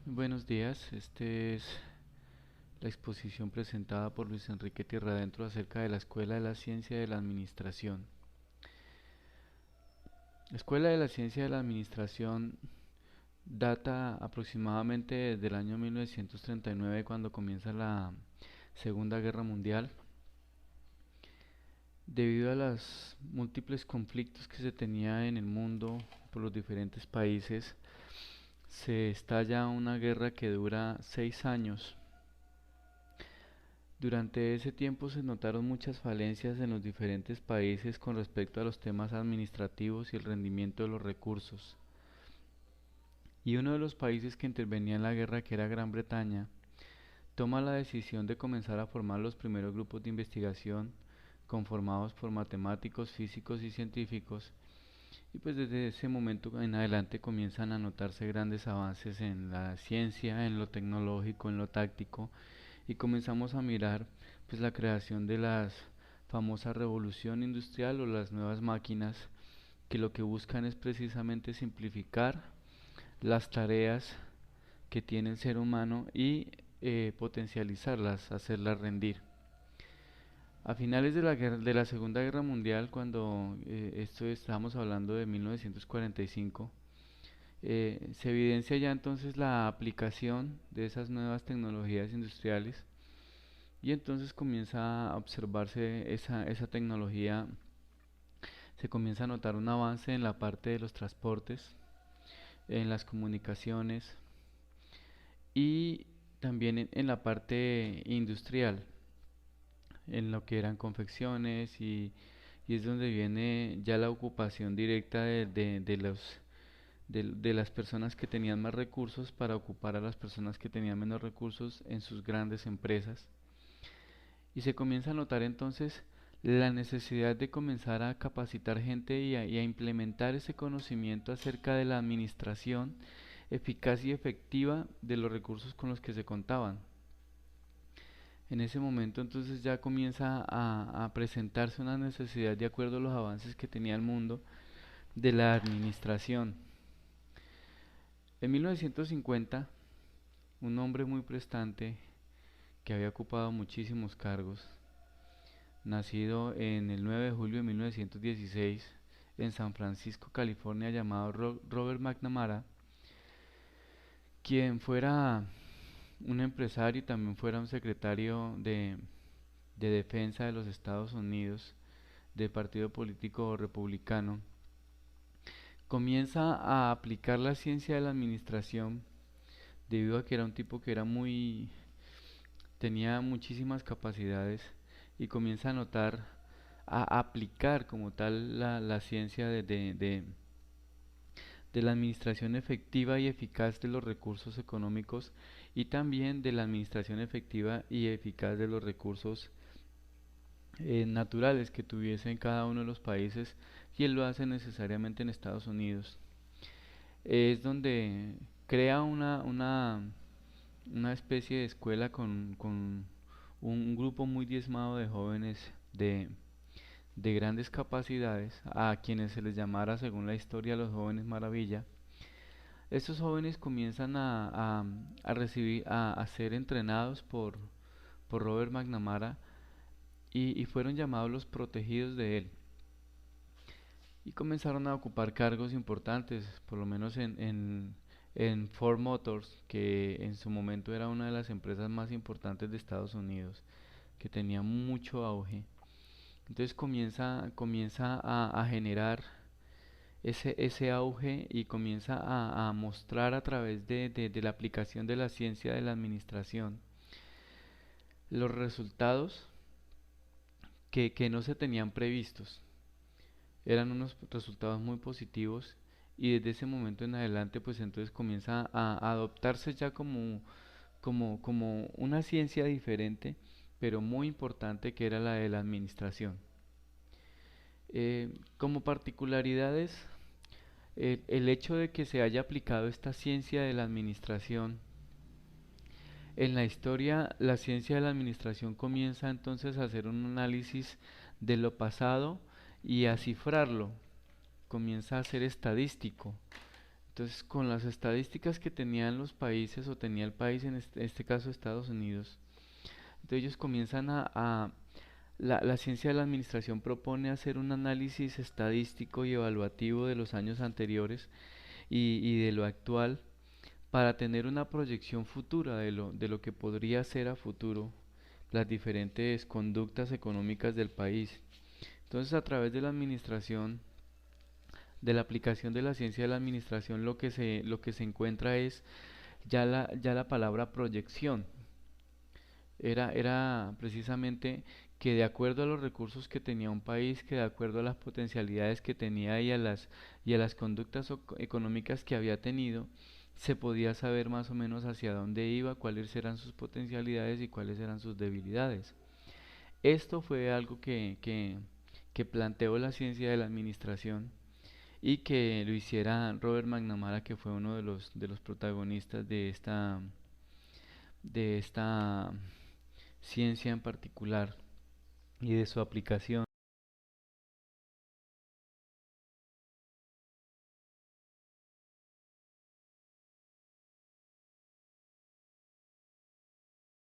Buenos días, este es la exposición presentada por Luis Enrique Tierradentro acerca de la Escuela de la Ciencia de la Administración. La Escuela de la Ciencia de la Administración data aproximadamente desde el año 1939 cuando comienza la Segunda Guerra Mundial. Debido a los múltiples conflictos que se tenía en el mundo por los diferentes países, se estalla una guerra que dura 6 años. Durante ese tiempo se notaron muchas falencias en los diferentes países con respecto a los temas administrativos y el rendimiento de los recursos. Y uno de los países que intervenía en la guerra, que era Gran Bretaña, toma la decisión de comenzar a formar los primeros grupos de investigación conformados por matemáticos, físicos y científicos. Y pues desde ese momento en adelante comienzan a notarse grandes avances en la ciencia, en lo tecnológico, en lo táctico, y comenzamos a mirar pues la creación de la famosa revolución industrial o las nuevas máquinas que lo que buscan es precisamente simplificar las tareas que tiene el ser humano y potencializarlas, hacerlas rendir. A finales de la Segunda Guerra Mundial, cuando esto estamos hablando de 1945, se evidencia ya entonces la aplicación de esas nuevas tecnologías industriales y entonces comienza a observarse esa tecnología, se comienza a notar un avance en la parte de los transportes, en las comunicaciones y también en la parte industrial, en lo que eran confecciones y es donde viene ya la ocupación directa de las personas que tenían más recursos para ocupar a las personas que tenían menos recursos en sus grandes empresas. Y se comienza a notar entonces la necesidad de comenzar a capacitar gente y a implementar ese conocimiento acerca de la administración eficaz y efectiva de los recursos con los que se contaban. En ese momento entonces ya comienza a presentarse una necesidad de acuerdo a los avances que tenía el mundo de la administración. En 1950, un hombre muy prestante que había ocupado muchísimos cargos, nacido en el 9 de julio de 1916 en San Francisco, California, llamado Robert McNamara, quien fuera un empresario y también fuera un secretario de defensa de los Estados Unidos del partido político republicano, comienza a aplicar la ciencia de la administración debido a que era un tipo que era tenía muchísimas capacidades y comienza a notar, a aplicar como tal la ciencia de la administración efectiva y eficaz de los recursos económicos y también de la administración efectiva y eficaz de los recursos naturales que tuviesen cada uno de los países, y él lo hace necesariamente en Estados Unidos. Es donde crea una especie de escuela con un grupo muy diezmado de jóvenes de grandes capacidades, a quienes se les llamara según la historia los jóvenes maravilla. Estos jóvenes comienzan a recibir, a ser entrenados por Robert McNamara y fueron llamados los protegidos de él. Y comenzaron a ocupar cargos importantes, por lo menos en Ford Motors, que en su momento era una de las empresas más importantes de Estados Unidos, que tenía mucho auge. Entonces comienza a generar ese auge y comienza a mostrar a través de la aplicación de la ciencia de la administración los resultados que no se tenían previstos. Eran unos resultados muy positivos y desde ese momento en adelante pues entonces comienza a adoptarse ya como una ciencia diferente pero muy importante, que era la de la administración. Como particularidades, el hecho de que se haya aplicado esta ciencia de la administración en la historia, la ciencia de la administración comienza entonces a hacer un análisis de lo pasado y a cifrarlo, comienza a ser estadístico. Entonces, con las estadísticas que tenían los países o tenía el país, en este caso Estados Unidos, entonces ellos comienzan la ciencia de la administración propone hacer un análisis estadístico y evaluativo de los años anteriores y de lo actual para tener una proyección futura de lo que podría ser a futuro las diferentes conductas económicas del país. Entonces, a través de la administración, de la aplicación de la ciencia de la administración, lo que se encuentra es ya la palabra proyección. Era precisamente que de acuerdo a los recursos que tenía un país, que de acuerdo a las potencialidades que tenía y a las conductas económicas que había tenido, se podía saber más o menos hacia dónde iba, cuáles eran sus potencialidades y cuáles eran sus debilidades. Esto fue algo que planteó la ciencia de la administración y que lo hiciera Robert McNamara, que fue uno de los protagonistas de esta ciencia en particular y de su aplicación.